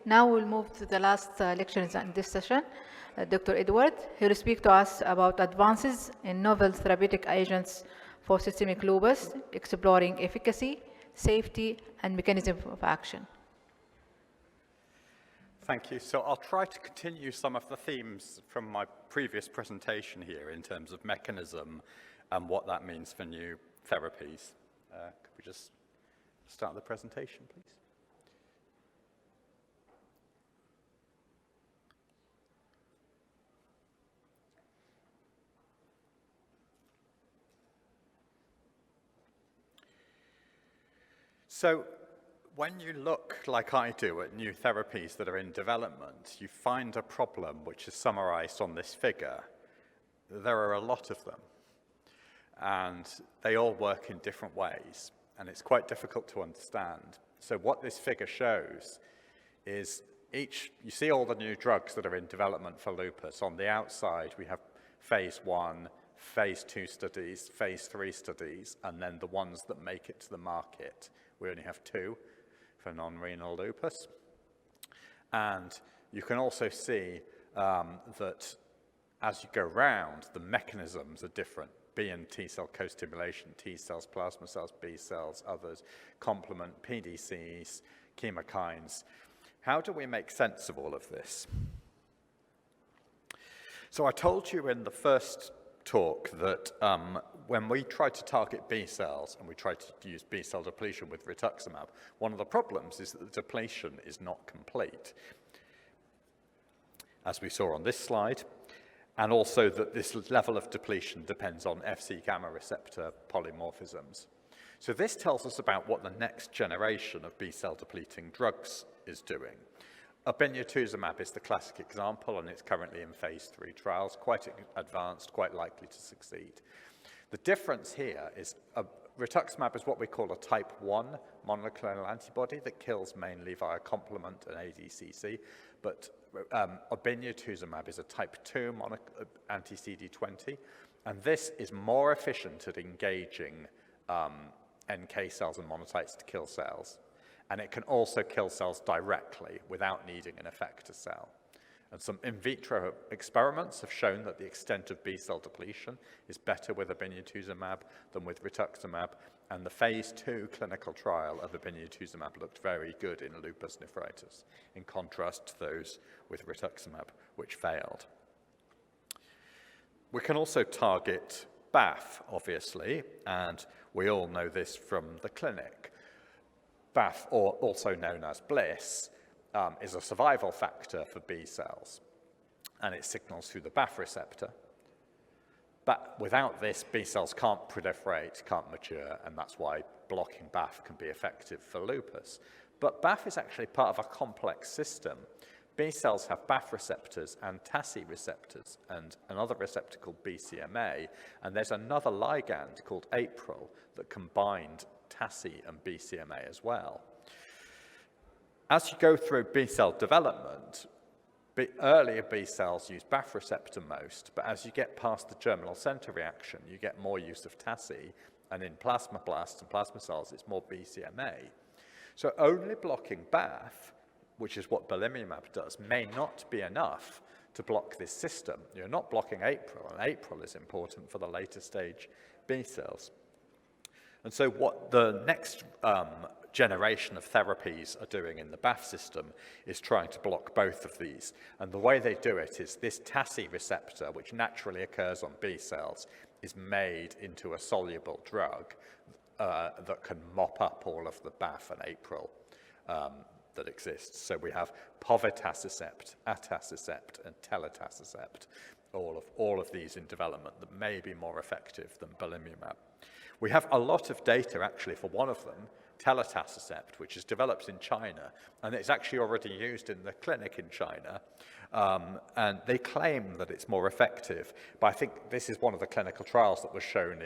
Now we'll move to the last lectures in this session. Dr. Edward, he will speak to us about advances in novel therapeutic agents for systemic lupus, exploring efficacy, safety, and mechanism of action. Thank you. So I'll try to continue some of the themes from my previous presentation here in terms of mechanism and what that means for new therapies. Could we just start the presentation, please? So when you look, like I do, at new therapies that are in development, you find a problem which is summarized on this figure. There are a lot of them, and they all work in different ways, and it's quite difficult to understand. So what this figure shows is you see all the new drugs that are in development for lupus. On the outside, we have phase 1, phase 2 studies, phase 3 studies, and then the ones that make it to the market. We only have 2 for non-renal lupus. And you can also see that as you go round, the mechanisms are different. B and T cell co-stimulation, T cells, plasma cells, B cells, others, complement, PDCs, chemokines. How do we make sense of all of this? So I told you in the first talk that when we try to target B cells and we try to use B cell depletion with rituximab, one of the problems is that the depletion is not complete, as we saw on this slide, and also that this level of depletion depends on Fc gamma receptor polymorphisms. So this tells us about what the next generation of B cell depleting drugs is doing. Obinutuzumab is the classic example, and it's currently in phase 3 trials, quite advanced, quite likely to succeed. The difference here is rituximab is what we call a type 1 monoclonal antibody that kills mainly via complement and ADCC, but obinutuzumab is a type 2 anti-CD20, and this is more efficient at engaging NK cells and monocytes to kill cells. And it can also kill cells directly without needing an effector cell. And some in vitro experiments have shown that the extent of B cell depletion is better with obinutuzumab than with rituximab, and the phase 2 clinical trial of obinutuzumab looked very good in lupus nephritis, in contrast to those with rituximab, which failed. We can also target BAFF, obviously, and we all know this from the clinic. BAFF, or also known as BLyS, is a survival factor for B cells, and it signals through the BAFF receptor. But without this, B cells can't proliferate, can't mature, and that's why blocking BAFF can be effective for lupus. But BAFF is actually part of a complex system. B cells have BAFF receptors and TACI receptors, and another receptor called BCMA, and there's another ligand called APRIL that can bind TACI and BCMA as well. As you go through B cell development, earlier B cells use BAFF receptor most, but as you get past the germinal center reaction, you get more use of TACI, and in plasmablasts and plasma cells, it's more BCMA. So only blocking BAFF, which is what belimumab does, may not be enough to block this system. You're not blocking APRIL, and APRIL is important for the later stage B cells. And so what the next generation of therapies are doing in the BAFF system is trying to block both of these. And the way they do it is this TACI receptor, which naturally occurs on B cells, is made into a soluble drug that can mop up all of the BAFF and APRIL that exists. So we have povetacicept, atacicept, and telitacicept, all of these in development that may be more effective than belimumab. We have a lot of data, actually, for one of them, telitacicept, which is developed in China, and it's actually already used in the clinic in China, and they claim that it's more effective, but I think this is one of the clinical trials that was shown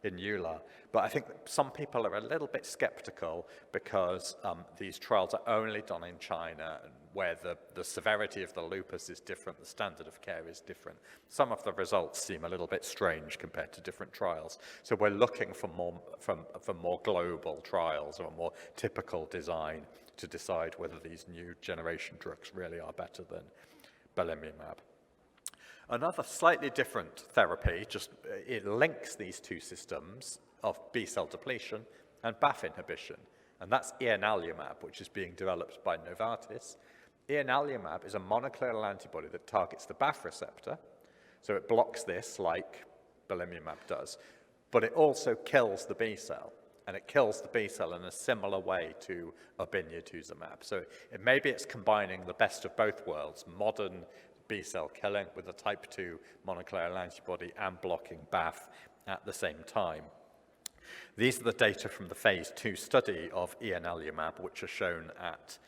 in EULAR. But I think some people are a little bit skeptical because these trials are only done in China, where the severity of the lupus is different, the standard of care is different. Some of the results seem a little bit strange compared to different trials. So we're looking for more global trials or a more typical design to decide whether these new generation drugs really are better than belimumab. Another slightly different therapy, just it links these two systems of B-cell depletion and BAFF inhibition, and that's ianalumab, which is being developed by Novartis. Ianalumab is a monoclonal antibody that targets the BAFF receptor, so it blocks this like belimumab does, but it also kills the B-cell, and it kills the B-cell in a similar way to obinutuzumab. So maybe it's combining the best of both worlds, modern B-cell killing with a type 2 monoclonal antibody and blocking BAFF at the same time. These are the data from the phase 2 study of ianalumab, which are shown at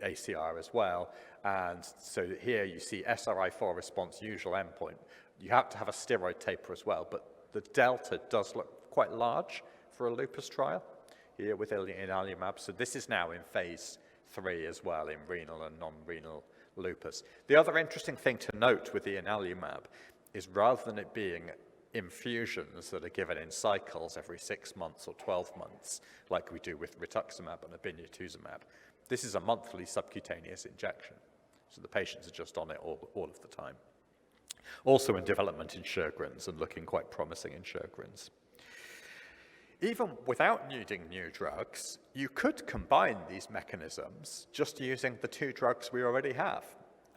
ACR as well. And so here you see SRI-4 response, usual endpoint. You have to have a steroid taper as well, but the delta does look quite large for a lupus trial here with ianalumab. So this is now in phase 3 as well in renal and non-renal lupus. The other interesting thing to note with ianalumab is rather than it being infusions that are given in cycles every 6 months or 12 months, like we do with rituximab and obinutuzumab, this is a monthly subcutaneous injection. So the patients are just on it all of the time. Also in development in Sjögren's and looking quite promising in Sjögren's. Even without needing new drugs, you could combine these mechanisms just using the two drugs we already have.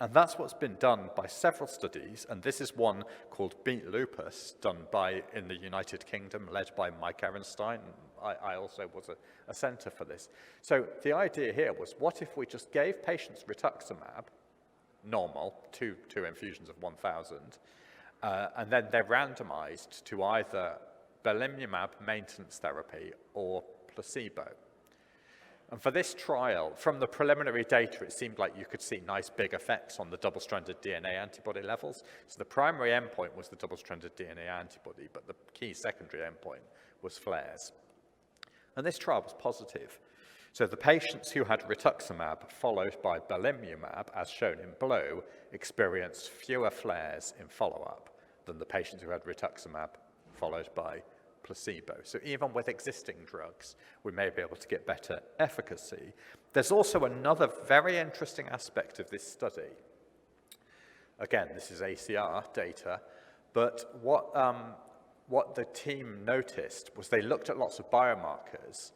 And that's what's been done by several studies, and this is one called Beat Lupus, done in the United Kingdom, led by Mike Ehrenstein. I also was a center for this. So the idea here was, what if we just gave patients rituximab, normal, two infusions of 1,000, and then they're randomized to either belimumab maintenance therapy or placebo. And for this trial, from the preliminary data, it seemed like you could see nice big effects on the double-stranded DNA antibody levels. So the primary endpoint was the double-stranded DNA antibody, but the key secondary endpoint was flares. And this trial was positive. So the patients who had rituximab followed by belimumab, as shown in blue, experienced fewer flares in follow-up than the patients who had rituximab followed by placebo. So even with existing drugs, we may be able to get better efficacy. There's also another very interesting aspect of this study. Again, this is ACR data, but what the team noticed was they looked at lots of biomarkers,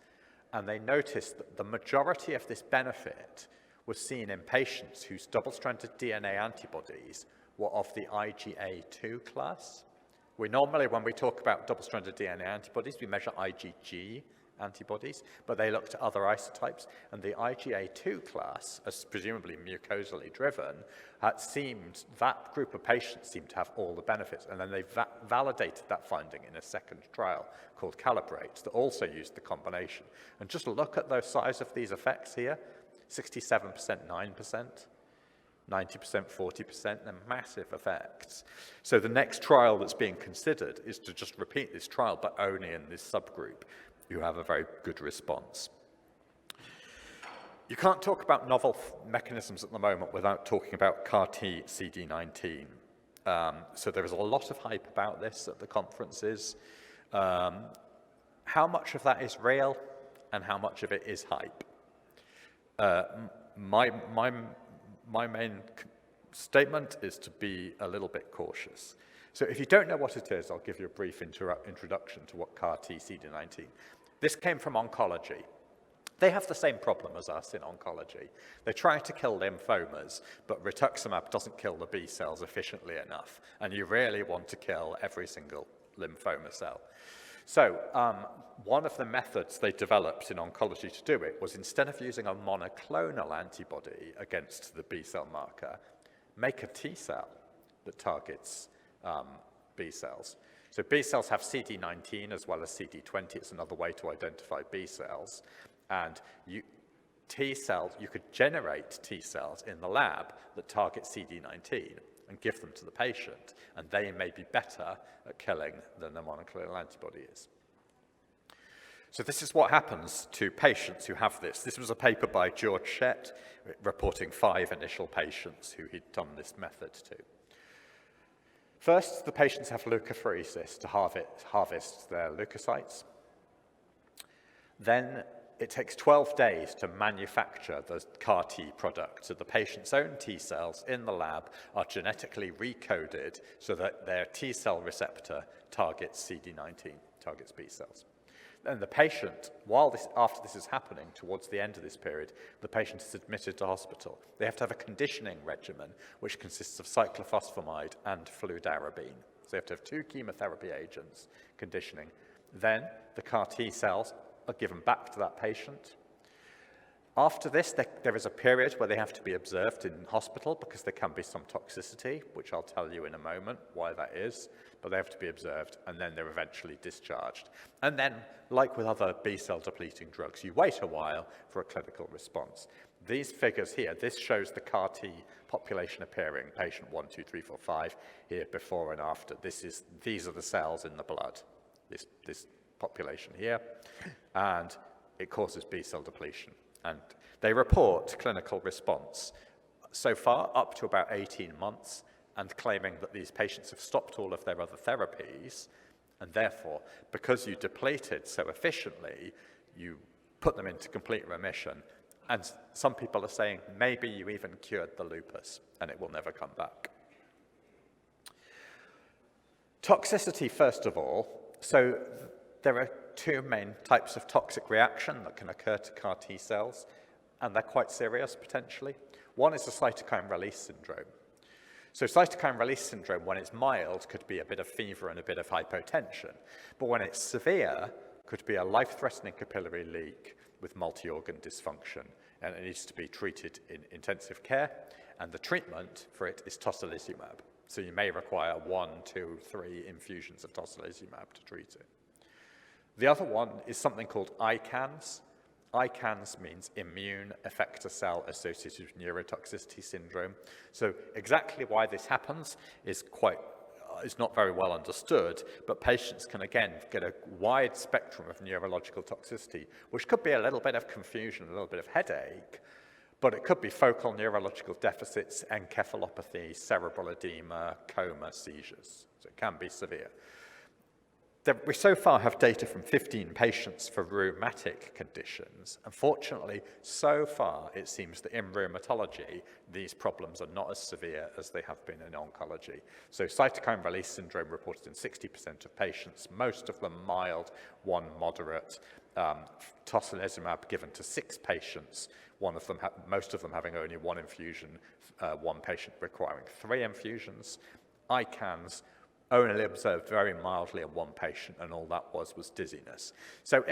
and they noticed that the majority of this benefit was seen in patients whose double-stranded DNA antibodies were of the IgA2 class. We normally, when we talk about double-stranded DNA antibodies, we measure IgG antibodies, but they looked at other isotypes, and the IgA2 class, as presumably mucosally driven, that group of patients seemed to have all the benefits, and then they validated that finding in a second trial called Calibrate that also used the combination. And just look at the size of these effects here, 67%, 9%. 90%, 40%, they're massive effects. So the next trial that's being considered is to just repeat this trial, but only in this subgroup who have a very good response. You can't talk about novel mechanisms at the moment without talking about CAR-T CD19. So there is a lot of hype about this at the conferences. How much of that is real and how much of it is hype? My main statement is to be a little bit cautious. So if you don't know what it is, I'll give you a brief introduction to what CAR-T CD19. This came from oncology. They have the same problem as us in oncology. They try to kill lymphomas, but rituximab doesn't kill the B cells efficiently enough, and you really want to kill every single lymphoma cell. So one of the methods they developed in oncology to do it was, instead of using a monoclonal antibody against the B cell marker, make a T cell that targets B cells. So B cells have CD19 as well as CD20. It's another way to identify B cells. And you could generate T cells in the lab that target CD19 and give them to the patient, and they may be better at killing than the monoclonal antibody is. So this is what happens to patients who have this. This was a paper by George Shett reporting 5 initial patients who he'd done this method to. First, the patients have leukapheresis to harvest their leukocytes. Then it takes 12 days to manufacture the CAR T product. So the patient's own T cells in the lab are genetically recoded so that their T cell receptor targets CD19, targets B cells. And the patient, after this is happening, towards the end of this period, the patient is admitted to hospital. They have to have a conditioning regimen, which consists of cyclophosphamide and fludarabine. So they have to have 2 chemotherapy agents, conditioning. Then the CAR T cells are given back to that patient. After this, there is a period where they have to be observed in hospital because there can be some toxicity, which I'll tell you in a moment why that is, but they have to be observed, and then they're eventually discharged. And then, like with other B-cell depleting drugs, you wait a while for a clinical response. These figures here, this shows the CAR T population appearing, patient 1, 2, 3, 4, 5, here before and after. These are the cells in the blood, this population here, and it causes B-cell depletion. And they report clinical response so far up to about 18 months, and claiming that these patients have stopped all of their other therapies, and therefore, because you depleted so efficiently, you put them into complete remission. And some people are saying maybe you even cured the lupus and it will never come back. Toxicity, first of all. So there are 2 main types of toxic reaction that can occur to CAR T cells, and they're quite serious potentially. One is the cytokine release syndrome. So cytokine release syndrome, when it's mild, could be a bit of fever and a bit of hypotension. But when it's severe, could be a life-threatening capillary leak with multi-organ dysfunction, and it needs to be treated in intensive care, and the treatment for it is tocilizumab. So you may require 1, 2, 3 infusions of tocilizumab to treat it. The other one is something called ICANS. ICANS means immune effector cell associated with neurotoxicity syndrome. So exactly why this happens is not very well understood, but patients can again get a wide spectrum of neurological toxicity, which could be a little bit of confusion, a little bit of headache, but it could be focal neurological deficits, encephalopathy, cerebral edema, coma, seizures. So it can be severe. We so far have data from 15 patients for rheumatic conditions. Unfortunately, so far it seems that in rheumatology, these problems are not as severe as they have been in oncology. So cytokine release syndrome reported in 60% of patients, most of them mild, 1 moderate. Tocilizumab given to 6 patients, most of them having only 1 infusion, 1 patient requiring 3 infusions. ICANS only observed very mildly in 1 patient, and all that was dizziness. So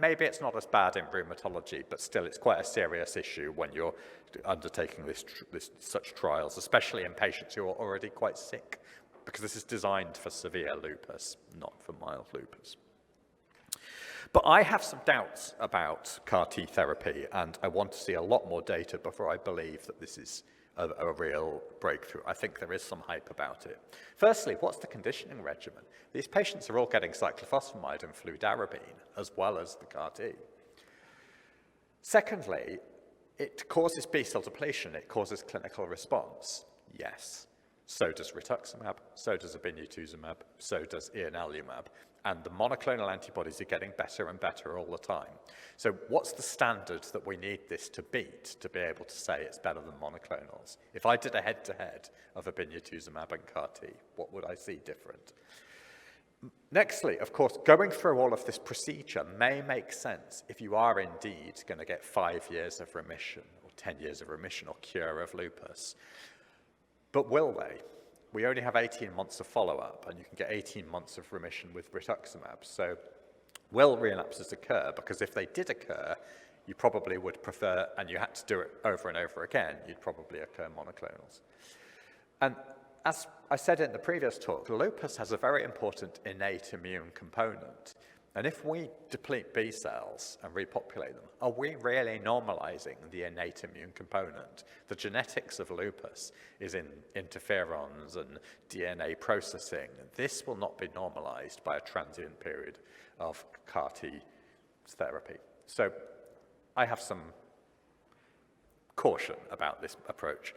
maybe it's not as bad in rheumatology, but still it's quite a serious issue when you're undertaking such trials, especially in patients who are already quite sick, because this is designed for severe lupus, not for mild lupus. But I have some doubts about CAR T therapy, and I want to see a lot more data before I believe that this is a real breakthrough. I think there is some hype about it. Firstly, what's the conditioning regimen? These patients are all getting cyclophosphamide and fludarabine, as well as the CAR T. Secondly, it causes B-cell depletion. It causes clinical response. Yes. So does rituximab, so does obinutuzumab, so does ianalumab. And the monoclonal antibodies are getting better and better all the time. So what's the standard that we need this to beat to be able to say it's better than monoclonals? If I did a head-to-head of obinutuzumab and CAR T, what would I see different? Nextly, of course, going through all of this procedure may make sense if you are indeed going to get 5 years of remission, or 10 years of remission, or cure of lupus. But will they? We only have 18 months of follow-up, and you can get 18 months of remission with rituximab. So will relapses occur? Because if they did occur, you probably would prefer, and you had to do it over and over again, you'd probably occur monoclonals. And as I said in the previous talk, lupus has a very important innate immune component. And if we deplete B cells and repopulate them, are we really normalizing the innate immune component? The genetics of lupus is in interferons and DNA processing. This will not be normalized by a transient period of CAR T therapy. So I have some caution about this approach.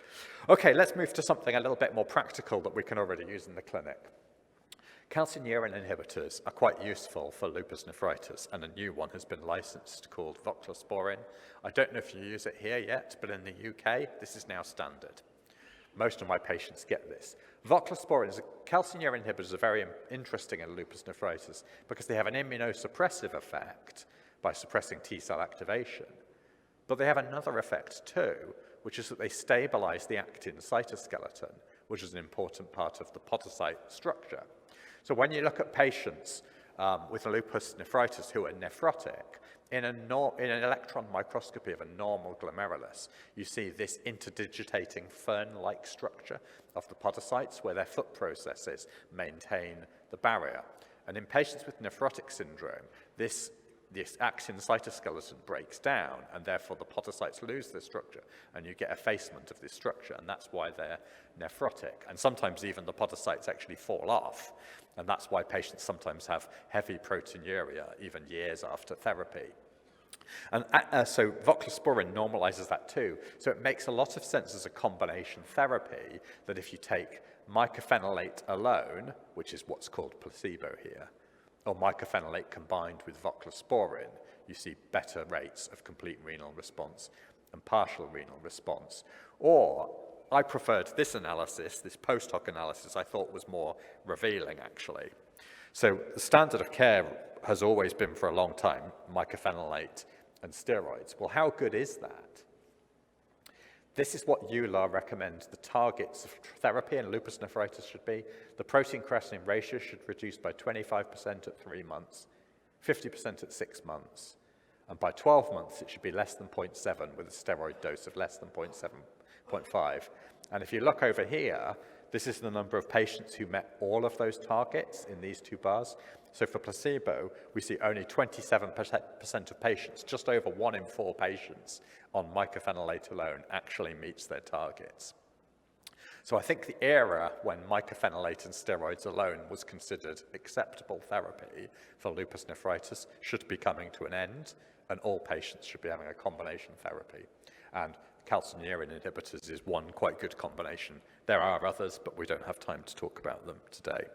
Okay, let's move to something a little bit more practical that we can already use in the clinic. Calcineurin inhibitors are quite useful for lupus nephritis, and a new one has been licensed called voclosporin. I don't know if you use it here yet, but in the UK, this is now standard. Most of my patients get this. Voclosporin, calcineurin inhibitors are very interesting in lupus nephritis because they have an immunosuppressive effect by suppressing T cell activation. But they have another effect too, which is that they stabilize the actin cytoskeleton, which is an important part of the podocyte structure. So when you look at patients with lupus nephritis who are nephrotic, in an electron microscopy of a normal glomerulus, you see this interdigitating fern-like structure of the podocytes where their foot processes maintain the barrier. And in patients with nephrotic syndrome, this actin cytoskeleton breaks down, and therefore the podocytes lose their structure, and you get effacement of this structure, and that's why they're nephrotic. And sometimes even the podocytes actually fall off, and that's why patients sometimes have heavy proteinuria even years after therapy. And so voclosporin normalizes that too. So it makes a lot of sense as a combination therapy that if you take mycophenolate alone, which is what's called placebo here, or mycophenolate combined with voclosporin, you see better rates of complete renal response and partial renal response. Or I preferred this analysis, this post hoc analysis, I thought was more revealing actually. So the standard of care has always been for a long time mycophenolate and steroids. Well, how good is that? This is what EULAR recommends the targets of therapy in lupus nephritis should be. The protein-creatinine ratio should reduce by 25% at 3 months, 50% at 6 months, and by 12 months it should be less than 0.7 with a steroid dose of less than 0.5. And if you look over here, this is the number of patients who met all of those targets in these two bars. So for placebo, we see only 27% of patients, just over 1 in 4 patients on mycophenolate alone actually meets their targets. So I think the era when mycophenolate and steroids alone was considered acceptable therapy for lupus nephritis should be coming to an end, and all patients should be having a combination therapy. And calcineurin inhibitors is one quite good combination. There are others, but we don't have time to talk about them today.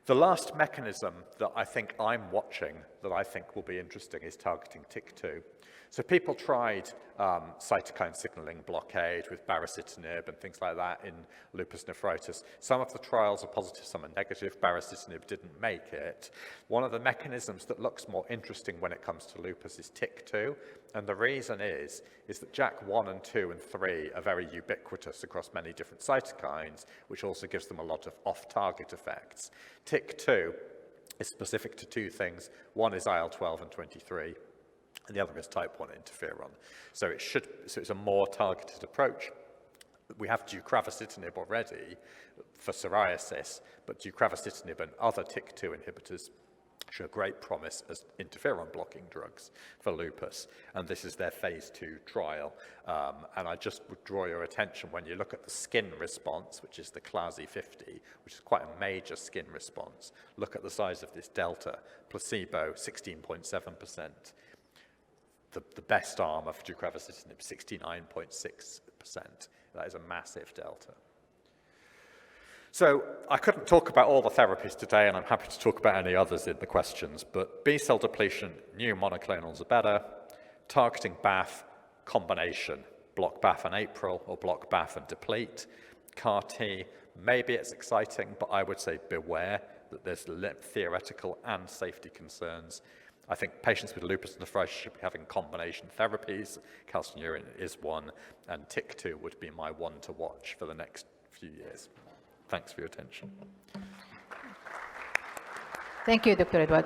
The last mechanism that I think I'm watching that I think will be interesting is targeting TYK2. So people tried cytokine signaling blockade with baricitinib and things like that in lupus nephritis. Some of the trials are positive, some are negative. Baricitinib didn't make it. One of the mechanisms that looks more interesting when it comes to lupus is TYK2. And the reason is that JAK1 and 2 and 3 are very ubiquitous across many different cytokines, which also gives them a lot of off-target effects. TYK2 is specific to 2 things. One is IL-12 and 23. And the other is type 1 interferon. So it's a more targeted approach. We have deucravacitinib already for psoriasis, but deucravacitinib and other TYK2 inhibitors show great promise as interferon blocking drugs for lupus. And this is their phase 2 trial. And I just would draw your attention when you look at the skin response, which is the CLASI 50, which is quite a major skin response. Look at the size of this delta. Placebo, 16.7%. The best arm of deucravacitinib, 69.6%. That is a massive delta. So I couldn't talk about all the therapies today, and I'm happy to talk about any others in the questions, but B-cell depletion, new monoclonals are better. Targeting BAFF, combination, block BAFF and APRIL, or block BAFF and deplete. CAR T, maybe it's exciting, but I would say beware that there's theoretical and safety concerns. I think patients with lupus nephritis should be having combination therapies. Calcineurin is one, and TYK2 would be my one to watch for the next few years. Thanks for your attention. Thank you, Dr. Edward.